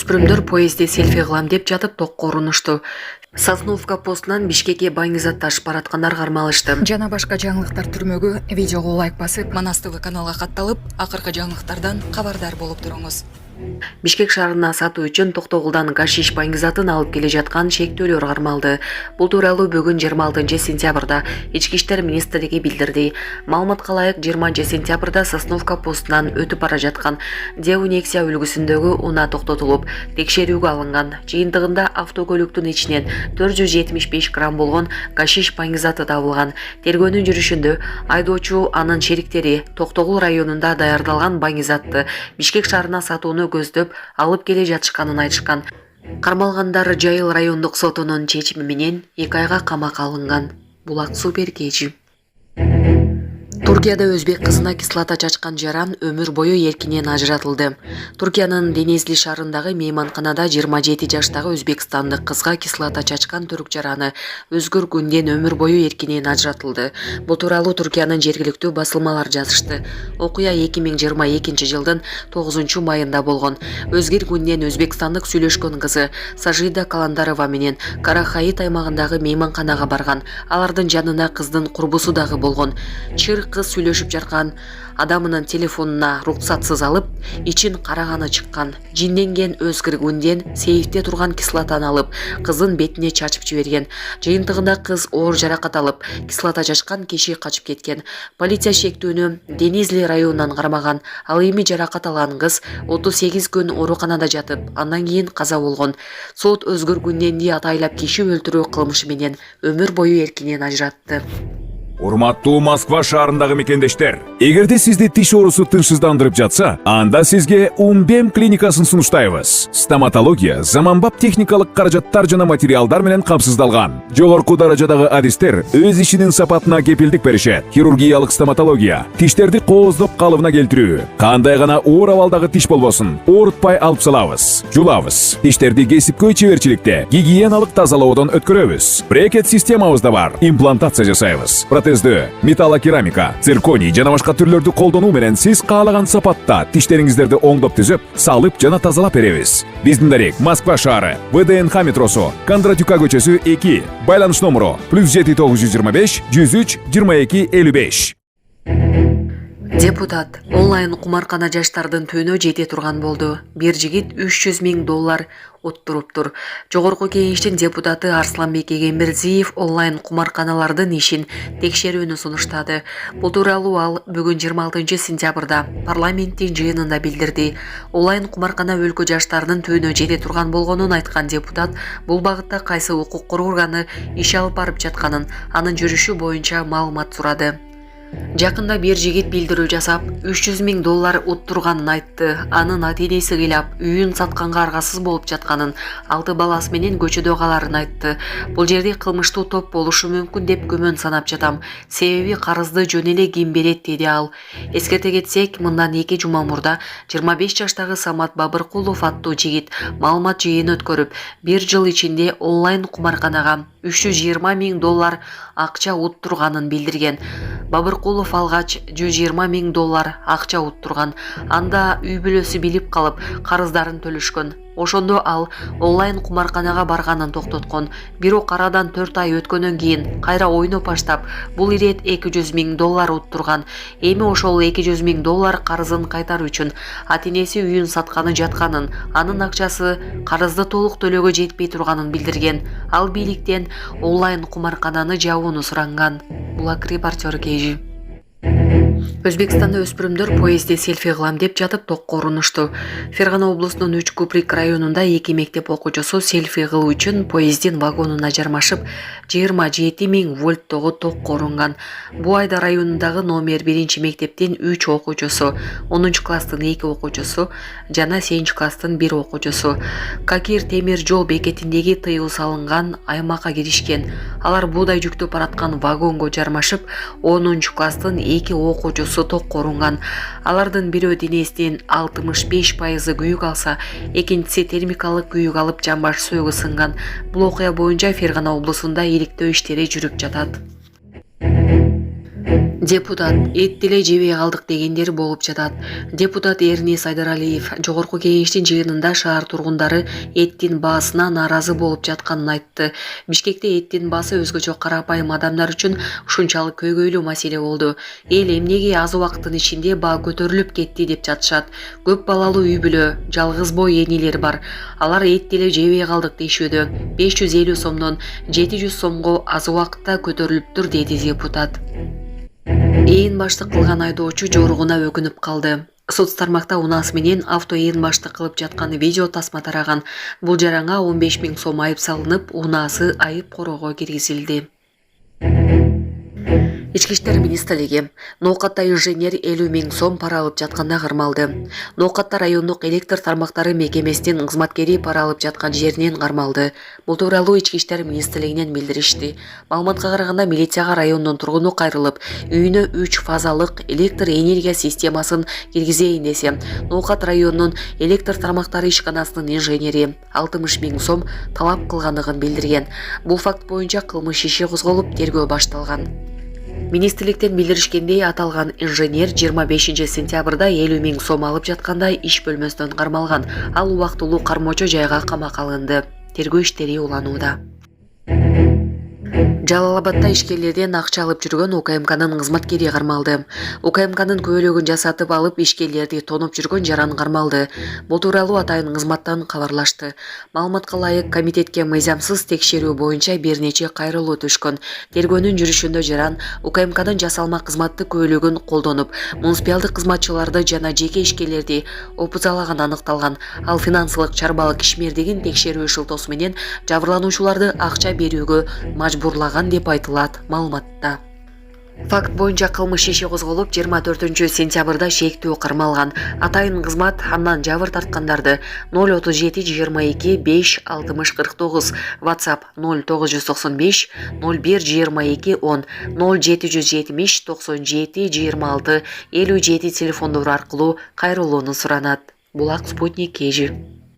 Өспүрүмдөр поездде селфи кылам деп жатып токко урунушту. Сосновка постунан Бишкекке Баңгизат ташып бараткандар кармалышты. Жана башка жаңылыктар түрмөгү видеого лайк басып, Манас ТВ каналга катталып, акыркы жаңылыктардан кабардар болуп туруңуз. Бишкек шаарына сатуу үчүн Токтогулдан гашиш Баңгизатын алып келе жаткан шектөөлөр кармалды. Бул тууралуу бүгүн 26 сентябрда Ички иштер министрлиги билдирди. Маалыматка ылайык 20 сентябрда Сосновка постунан өтүп бара жаткан Деунексия үлгүсүндөгү унаа токтотулуп, текшерүүгө алынган. Жыйынтыгында автокөлүктүн ичинен 475 грамм болгон гашиш Баңгизаты табылган. Тергөөнүн жүрүшүндө айдоочу анын шериктери Токтогул районунда даярдалган Баңгизатты Бишкек шаарына сатууну көздөп алып келе жатышканын айтышкан. Кармалгандар Жайыл райондук сотунун чечими менен 2 айга камакка алынган. Булак Супер кечи. Туркияда өзбек кызына кислота чачкан жаран өмүр бою эркинен ажыратылды. Туркиянын Денизли шаарындагы мейманканада 27 жаштагы өзбекстандык кызга кислота чачкан түрк жараны өзгөр күндөн өмүр бою эркинен ажыратылды. Бул тууралуу Туркиянын жергиликтүү басылмалар жазышты. Окуя 2022 жылдын 9 майында болгон. Өзгөр күндөн өзбекстандык сүйлөшкөн кызы Сажида Каландарова менен Карахаит аймагындагы мейманканага барган. Алардын жанына кыздын курбусу дагы болгон. Кыз сүйлөшүп жаткан адамынын телефонуна руксатсыз алып, ичин караганы чыккан. Жинденген өзгөр күндөн сейфте турган кислотаны алып, кыздын бетине чачып жиберген. Жыйынтыгында кыз оор жаракат алып, кислота чачкан киши качып кеткен. Полиция шектүүнү Денизли районунан кармаган. Ал эми жаракат алган кыз 38 күн ооруканада жатып, андан кийин каза болгон. Сот өзгөр күндөнди атайлап киши өлтүрүү кылмышы менен өмүр бою эркинен ажыратты. Урматтуу Москва шаарындагы мекендештер, эгерде сизди тиш оорусу тынчсыздандырып жатса, анда сизге Умбем клиникасын сунуштайбыз. Стоматология заманбап техникалык каражаттар жана материалдар менен камсыздалган. Жогорку даражадагы адистер өз ишинин сапатына кепилдик беришет. Хирургиялык стоматология, тиштерди кооздоп калыбына келтирүү, кандай гана оор абалдагы тиш болбосун, оорутпай алып салабыз, жулабыз. Тиштерди кесипкөй чеберчиликте, гигиеналык тазалоодон өткөрөбүз. Брекет системабыз да бар. Имплантация жасайбыз. Металлокерамика, цирконий жана башка түрлөрдү колдонуу менен сиз каалаган сапатта тиштериңиздерди оңдоп түзөп, салып жана тазалап беребиз. Биздин дарек Москва шаары, ВДНХ метросу, Кондратюка көчөсү 2, байланыш номеру +7 925 103 22 55. Депутат онлайн кумаркана жаштардын түбүнө жете турган болду. Бир жигит $300 000 оттуруптур. Жогорку кеңештин депутаты Арсланбек Эгембердиев онлайн кумарканалардын ишин текшерүүнү сунуштады. Бул тууралуу ал бүгүн 26 сентябрда парламенттин жыйынында билдирди. Онлайн кумаркана өлкө жаштарынын түбүнө жете турган болгонун айткан депутат бул багытта кайсы укук коргоо органы иш алып барып жатканын, анын жүрүшү боюнча маалымат сурады. Жакында бир жигит билдирүү жасап, $300 000 уттурганын айтты. Анын ата-энеси кыйлап, үйүн сатканга аргасыз болуп жатканын, 6 баласы менен көчөдө каларын айтты. Бул жерде кылмыштуу топ болушу мүмкүн деп күмөн санап жатам. Себеби карызды жөн эле ким берет, деди ал. Эскерте кетсек, мындан 2 жума мурда 25 жаштагы Самат Бабыркулов аттуу жигит маалымат жыйын өткөрүп, 1 жыл ичинде онлайн кумарканага $320 000 акча уттурганын билдирген. Бабыркулов алгач $120 000 акча уттурган. Анда үй бүлөсү билип калып, карыздарын төлөшкөн. Ошондо ал онлайн кумарканага барганын токтоткон. Бирок арадан 4 ай өткөндөн кийин кайра ойноп баштап, бул ирет $200 000 уттурган. Эми ошол $200 000 карызын кайтаруу үчүн ата-энеси үйүн сатканы жатканын, анын акчасы карызды толук төлөөгө жетпей турганын билдирген. Ал бийликтен онлайн кумаркананы жабууну суранган. Булак репортер кежи. Өзбекстанда өспүрүмдөр поездде селфи кылам деп жатып токко урунушту. Фергана облусунун Үч Куприк районунда 2 мектеп окуучусу селфи кылуу үчүн поездин вагонуна жармашып, 27 000 вольттогу токко урунган. Бу айда районундагы номер 1 мектептин 3 окуучусу, 10 класстын 2 окуучусу жана 8 класстын 1 окуучусу Какир темир жол бекетиндеги тыюу салынган аймакка киришкен. Алар буудай жүктөп бараткан вагонго жармашып, 10 класстын 2 окуучусу токко урунган. Алардын бирөө денесинин 65% күйүк алса, экинчиси термикалык күйүк алып жамбаш сөөгү сынган. Бул окуя боюнча Фергана облусунда иликтөө иштери жүрүп жатат. Депутат эт деле жебей калдык дегендер болуп жатат. Депутат Эрни Сайдаралиев жогорку кеңештин жыйынында шаар тургундары эттин баасына нааразы болуп жатканын айтты. Бишкекте эттин баасы өзгөчө карапайым адамдар үчүн ушунчалык көйгөйлүү маселе болду. Эл эмнеге аз убакыттын ичинде баа көтөрүлүп кетти деп жатышат. Көп балалуу үй бүлө, жалгыз бой энелер бар. Алар эт деле жебей калдык дейшүүдө. 550 сомдон 700 сомго аз убакытта көтөрүлүптүр, деди депутат. Ээн баштык кылган айдоочу жоругуна өкүнүп калды. Соц тармакта унаасы менен авто ээн баштык кылып жаткан видео тасма тараган. Бул жаранга 15 000 сом айып салынып, унаасы айып короого киргизилди. Ички иштер министрлиги Ноокатта инженер 50 000 сом пара алып жатканда кармалды. Ноокатта райондук электр тармактары мекемесинин кызматкери пара алып жаткан жеринен кармалды. Бул тууралуу Ички иштер министрлигинен билдиришти. Маалыматка караганда милицияга райондун тургуну кайрылып, үйүнө 3 фазалык электр энергия системасын киргизейин десе, Ноокат районунун электр тармактары ишканасынын инженери 60 000 сом талап кылгандыгын билдирген. Бул факт боюнча кылмыш иши козголуп, тергөө башталган. Министрликтен билдиришкендей, аталган инженер 25 сентябрда 50 000 сом алып жатканда иш бөлмөсүнөн кармалган. Ал убактылуу кармоочу жайга камакка алынды. Тергөө иштери уланууда. Жалал-Абадта ишкерлерден акча алып жүргөн УКМКнын кызматкери кармалды. УКМКнын көйлөгүн жасатып алып ишкерлерди тоноп жүргөн жаран кармалды. Бул тууралуу атайын кызматтан кабарлашты. Маалыматка ылайык, комитетке мыйзамсыз текшерүү боюнча бир нече кайрылуу түшкөн. Тергөөнүн жүрүшүндө жаран УКМКнын жасалма кызматтык көйлөгүн колдонуп, муниципалдык кызматчыларды жана жеке ишкерлерди опузалаган аныкталган. Ал финансылык чарбалык ишмердигин текшерүү шылтоосу менен жабырлануучуларды акча берүүгө мажбурлаган деп айтылат маалыматта. Факт боюнча кылмыш иши козголуп, 24 сентябрда шектүү кармалган. Атайын кызмат андан жабыр тарткандарды 037 22 5 60 49, WhatsApp 0995 01 22 10, 0770 97 26 57 телефондору аркылуу кайрылууну суранат. Булак Спутник KG.